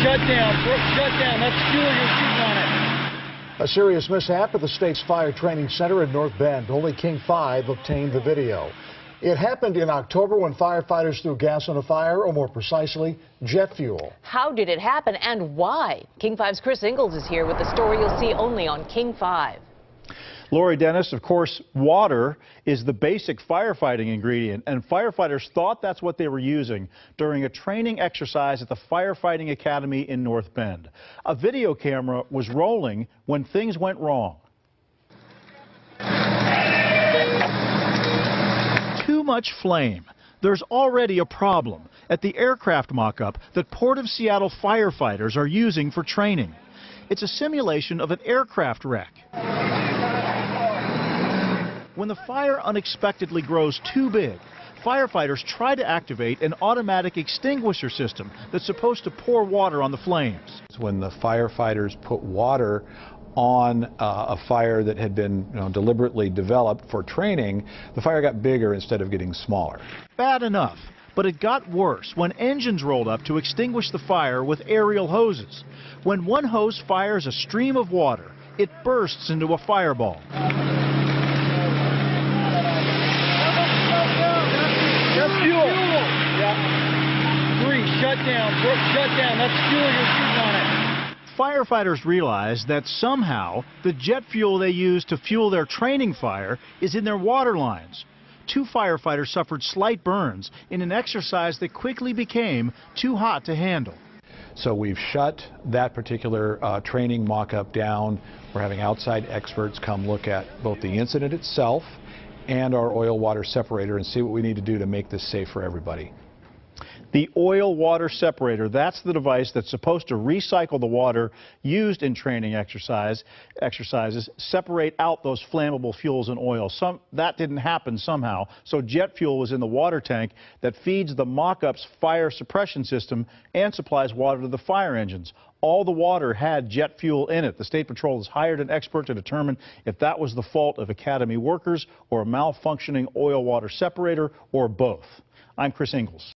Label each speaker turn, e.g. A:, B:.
A: shut down. Shut down. That's fuel you're shooting on it.
B: A serious mishap at the state's fire training center in North Bend. Only King 5 obtained the video. It happened in October when firefighters threw gas on a fire, or more precisely, jet fuel.
C: How did it happen and why? King 5's Chris Ingalls is here with the story you'll see only on King 5.
D: Lori Dennis, of course, water is the basic firefighting ingredient, and firefighters thought that's what they were using during a training exercise at the Firefighting Academy in North Bend. A video camera was rolling when things went wrong. Too much flame. There's already a problem at the aircraft mock-up that Port of Seattle firefighters are using for training. It's a simulation of an aircraft wreck. When the fire unexpectedly grows too big, firefighters try to activate an automatic extinguisher system that's supposed to pour water on the flames.
E: When the firefighters put water on a fire that had been deliberately developed for training, the fire got bigger instead of getting smaller.
D: Bad enough, but it got worse when engines rolled up to extinguish the fire with aerial hoses. When one hose fires a stream of water, it bursts into a fireball.
A: That's fuel. Yeah. 3, shut down. Shut down. That's fuel you're shooting on it.
D: Firefighters realized that somehow the jet fuel they use to fuel their training fire is in their water lines. 2 firefighters suffered slight burns in an exercise that quickly became too hot to handle.
E: So we've shut that particular training mock-up down. We're having outside experts come look at both the incident itself and our oil-water separator and see what we need to do to make this safe for everybody.
D: The oil-water separator, that's the device that's supposed to recycle the water used in training exercises, separate out those flammable fuels and oil. That didn't happen somehow, so jet fuel was in the water tank that feeds the mock-up's fire suppression system and supplies water to the fire engines. All the water had jet fuel in it. The State Patrol has hired an expert to determine if that was the fault of Academy workers or a malfunctioning oil-water separator or both. I'm Chris Ingalls.